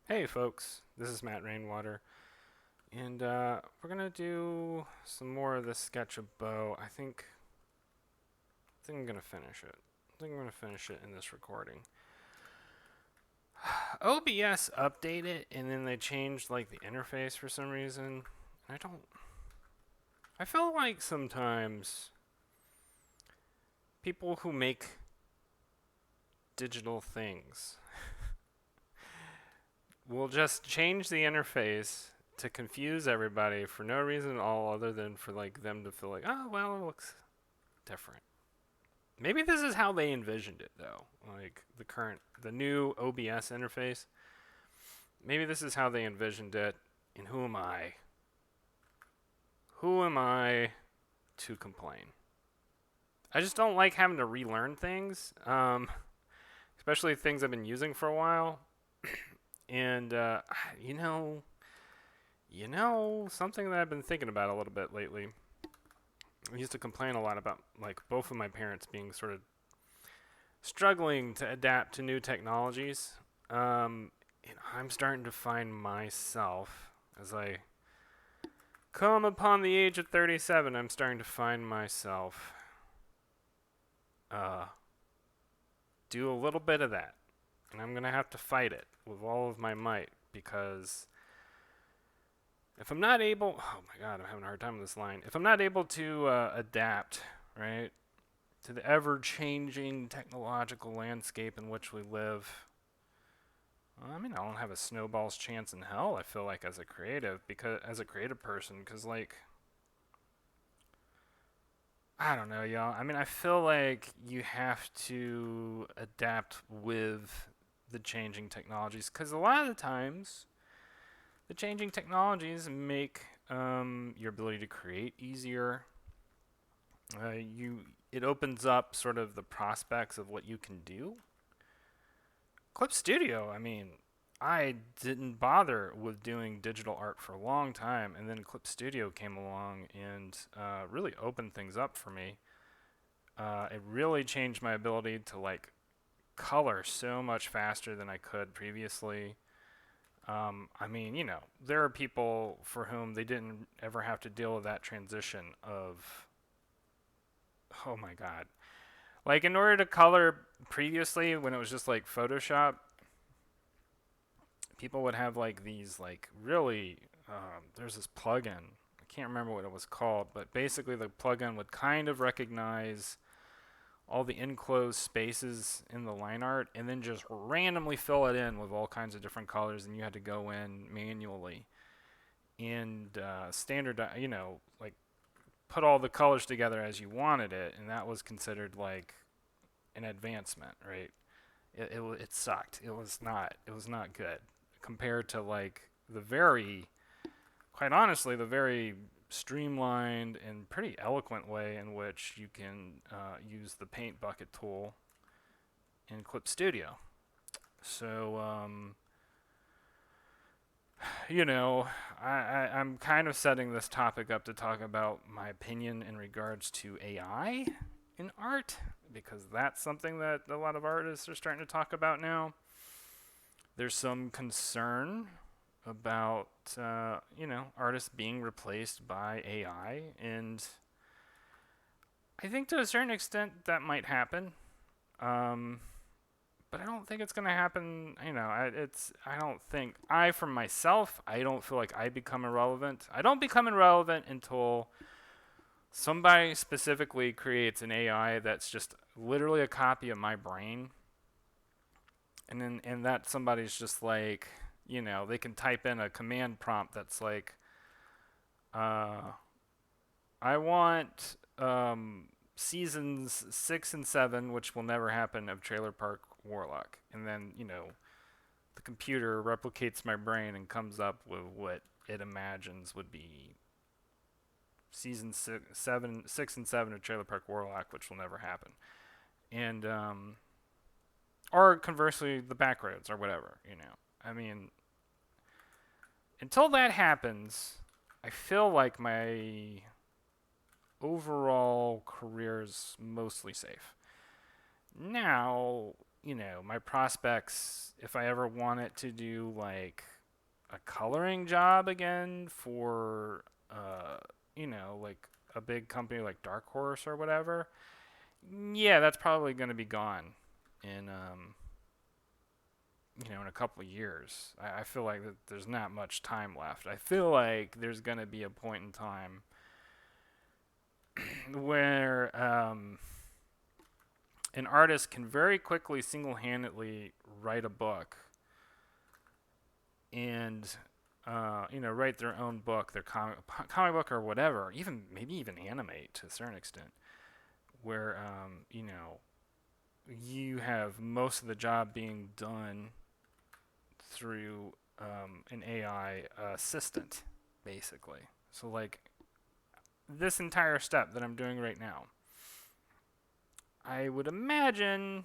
Hey folks, this is Matt Rainwater, and we're gonna do some more of this sketch of Bo. I think I'm gonna finish it. I think I'm gonna finish it in this recording. OBS updated, and then they changed like the interface for some reason. I don't. I feel like sometimes people who make digital things will just change the interface to confuse everybody for no reason at all other than for like them to feel like, oh well, it looks different. Maybe this is how they envisioned it, though. Like the new OBS interface. Maybe this is how they envisioned it. And who am I? Who am I to complain? I just don't like having to relearn things, especially things I've been using for a while. And you know, something that I've been thinking about a little bit lately. I used to complain a lot about like both of my parents being sort of struggling to adapt to new technologies. And I'm starting to find myself as I come upon the age of 37. I'm starting to find myself uh, do a little bit of that, and I'm gonna have to fight it with all of my might because if I'm not able, oh my god, I'm having a hard time with this line. If I'm not able to adapt, right, to the ever-changing technological landscape in which we live, well, I mean, I don't have a snowball's chance in hell. I feel like as a creative person, because like I don't know, y'all. I mean, I feel like you have to adapt with the changing technologies, because a lot of the times the changing technologies make your ability to create easier. You it opens up sort of the prospects of what you can do. Clip Studio, I mean, I didn't bother with doing digital art for a long time, and then Clip Studio came along and really opened things up for me. It really changed my ability to like color so much faster than I could previously. I mean, there are people for whom they didn't ever have to deal with that transition of, oh my god. Like, in order to color previously, when it was just like Photoshop, people would have like these like really there's this plugin. I can't remember what it was called, but basically the plugin would kind of recognize all the enclosed spaces in the line art and then just randomly fill it in with all kinds of different colors, and you had to go in manually and like put all the colors together as you wanted it, and that was considered like an advancement, right? It sucked. It was not good compared to like the very quite honestly the very streamlined and pretty eloquent way in which you can use the paint bucket tool in Clip Studio. So you know, I'm kind of setting this topic up to talk about my opinion in regards to AI in art, because that's something that a lot of artists are starting to talk about now. There's some concern about artists being replaced by AI, and I think to a certain extent that might happen. Um, but I don't think it's gonna happen. I don't think for myself, I don't feel like I become irrelevant. I don't become irrelevant until somebody specifically creates an AI that's just literally a copy of my brain, and that somebody's just like, they can type in a command prompt that's like, uh, I want seasons 6 and 7, which will never happen, of Trailer Park Warlock, and then the computer replicates my brain and comes up with what it imagines would be season 6 and 7 of Trailer Park Warlock, which will never happen, and or conversely, the Backroads or whatever. I mean, until that happens, I feel like my overall career is mostly safe. Now, my prospects, if I ever wanted to do like a coloring job again for, like a big company like Dark Horse or whatever, yeah, that's probably going to be gone in, in a couple of years. I feel like that there's not much time left. I feel like there's going to be a point in time where an artist can very quickly single-handedly write a book and write their own book, their comic book or whatever, even maybe even animate to a certain extent, where you have most of the job being done through an AI assistant, basically. So like this entire step that I'm doing right now, I would imagine,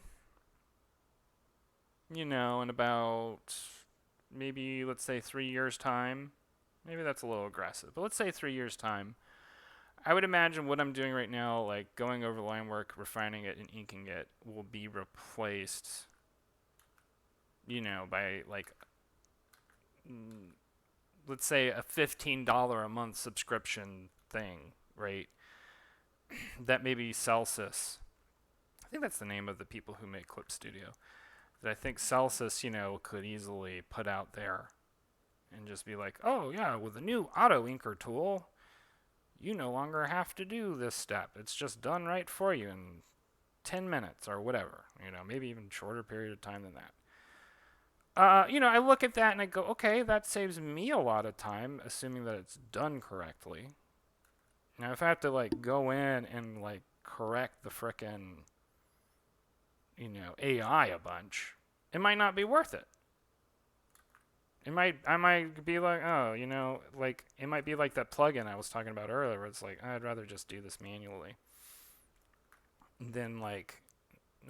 in about maybe let's say 3 years time, maybe that's a little aggressive, but let's say 3 years time, I would imagine what I'm doing right now, like going over line work, refining it, and inking it, will be replaced, by like, let's say a $15 a month subscription thing, right? That maybe Celsius, I think that's the name of the people who make Clip Studio, that I think Celsius, could easily put out there and just be like, oh yeah, with the new auto inker tool, you no longer have to do this step. It's just done right for you in 10 minutes or whatever, maybe even shorter period of time than that. I look at that and I go, okay, that saves me a lot of time, assuming that it's done correctly. Now, if I have to like go in and like correct the frickin', AI a bunch, it might not be worth it. I might be like, oh, like it might be like that plugin I was talking about earlier, where it's like I'd rather just do this manually than like,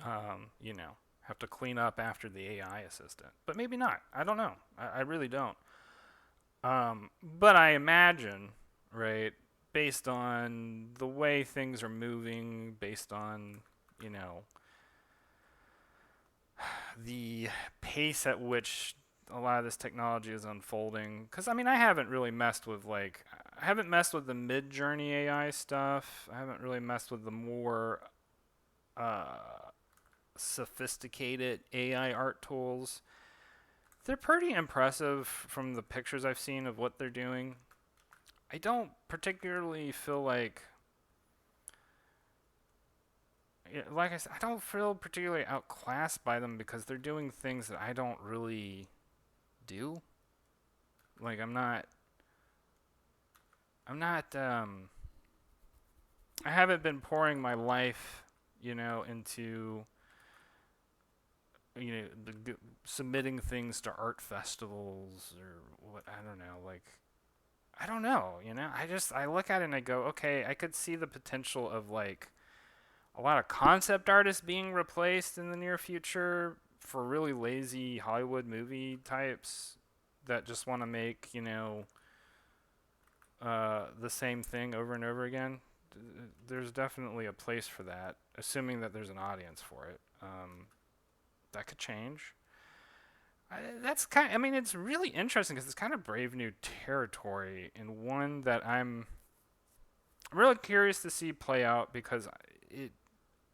have to clean up after the AI assistant. But maybe not. I don't know. I really don't. But I imagine, right, based on the way things are moving, based on, the pace at which a lot of this technology is unfolding. Because, I haven't really messed with, like, I haven't messed with the mid-journey AI stuff. I haven't really messed with the more sophisticated AI art tools. They're pretty impressive from the pictures I've seen of what they're doing. I don't particularly feel like I said, I don't feel particularly outclassed by them because they're doing things that I don't really do. Like I haven't been pouring my life, into submitting things to art festivals or what, I don't know, like I don't know, I look at it and I go, okay, I could see the potential of like a lot of concept artists being replaced in the near future for really lazy Hollywood movie types that just want to make, the same thing over and over again. There's definitely a place for that, assuming that there's an audience for it. That could change. It's really interesting because it's kind of brave new territory and one that I'm really curious to see play out because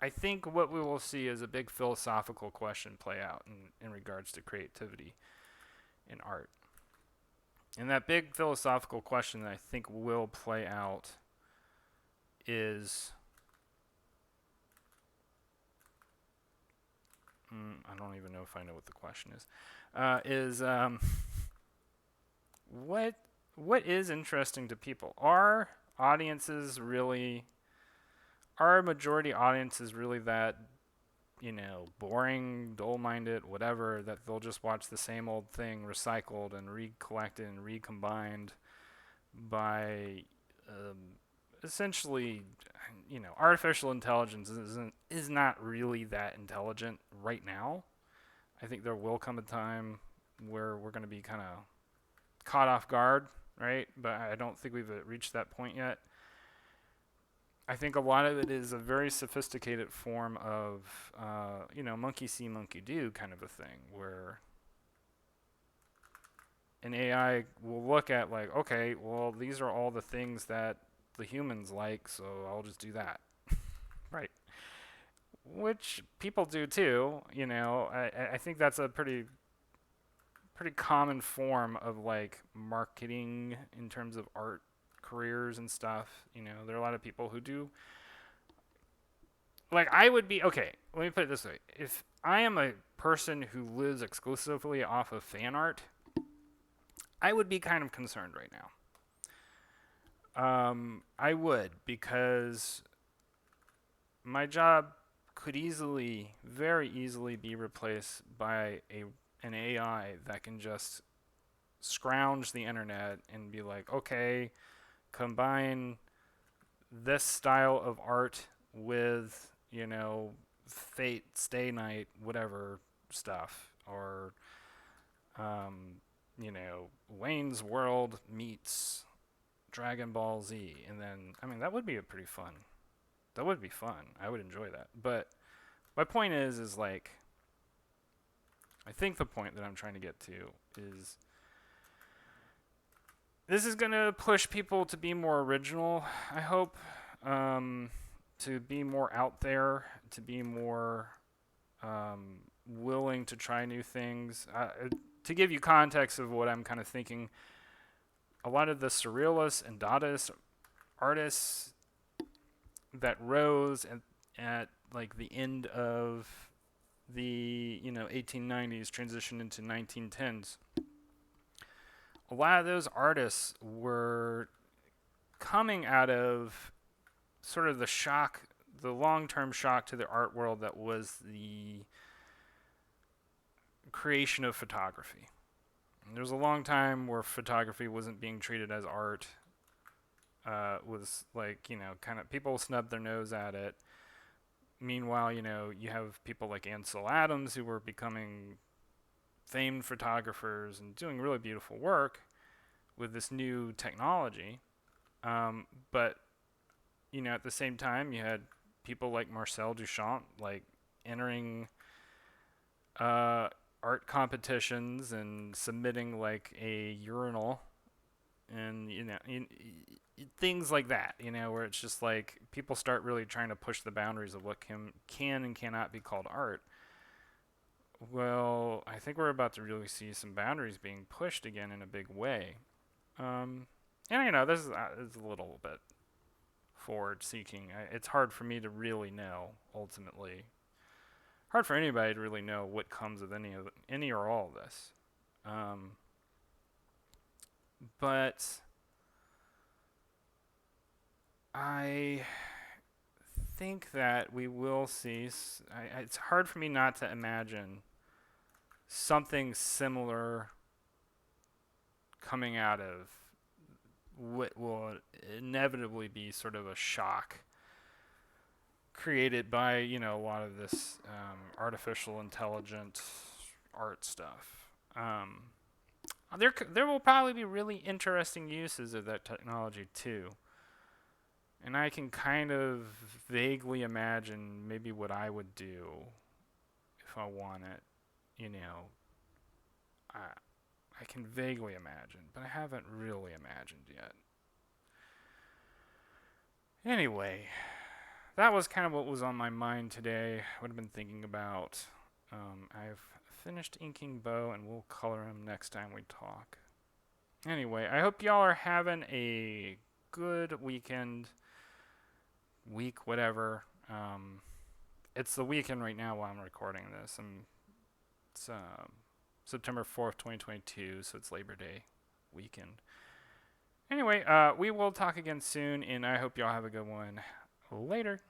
I think what we will see is a big philosophical question play out in regards to creativity in art. And that big philosophical question that I think will play out is I don't even know if I know what the question is. What is interesting to people? Are majority audiences really that, boring, dull-minded, whatever, that they'll just watch the same old thing recycled and recollected and recombined by essentially, artificial intelligence is not really that intelligent right now. I think there will come a time where we're going to be kind of caught off guard, right? But I don't think we've reached that point yet. I think a lot of it is a very sophisticated form of, monkey see, monkey do kind of a thing, where an AI will look at like, okay, well, these are all the things that the humans like, so I'll just do that, right? Which people do too. I think that's a pretty common form of like marketing in terms of art careers and stuff. There are a lot of people who do. Like, I would be okay. Let me put it this way: if I am a person who lives exclusively off of fan art, I would be kind of concerned right now. I would, because my job could easily, very easily, be replaced by an AI that can just scrounge the internet and be like, okay, combine this style of art with, Fate, Stay Night, whatever stuff, or Wayne's World meets Dragon Ball Z, and then that would be a pretty fun. That would be fun. I would enjoy that. But my point is like, I think the point that I'm trying to get to is this is gonna push people to be more original. I hope, to be more out there, to be more willing to try new things. To give you context of what I'm kind of thinking, a lot of the surrealists and Dadaist artists that rose at like the end of the 1890s, transitioned into 1910s. A lot of those artists were coming out of sort of the long-term shock to the art world that was the creation of photography. And there was a long time where photography wasn't being treated as art. Was like, kind of people snubbed their nose at it. Meanwhile, you have people like Ansel Adams who were becoming famed photographers and doing really beautiful work with this new technology. But at the same time, you had people like Marcel Duchamp like entering art competitions and submitting like a urinal, and things like that, where it's just like people start really trying to push the boundaries of what can and cannot be called art. Well, I think we're about to really see some boundaries being pushed again in a big way. And this is a little bit forward seeking. It's hard for me to really know ultimately. Hard for anybody to really know what comes of any or all of this. But I think that we will see. It's hard for me not to imagine something similar coming out of what will inevitably be sort of a shock created by a lot of this artificial intelligent art stuff. There will probably be really interesting uses of that technology too. And I can kind of vaguely imagine maybe what I would do if I want it. I can vaguely imagine, but I haven't really imagined yet. Anyway, that was kind of what was on my mind today. What I've been thinking about. I've finished inking Bo, and we'll color him next time we talk. Anyway, I hope y'all are having a good weekend, week, whatever. It's the weekend right now while I'm recording this. It's September 4th, 2022, so it's Labor Day weekend. Anyway, we will talk again soon, and I hope y'all have a good one. Later.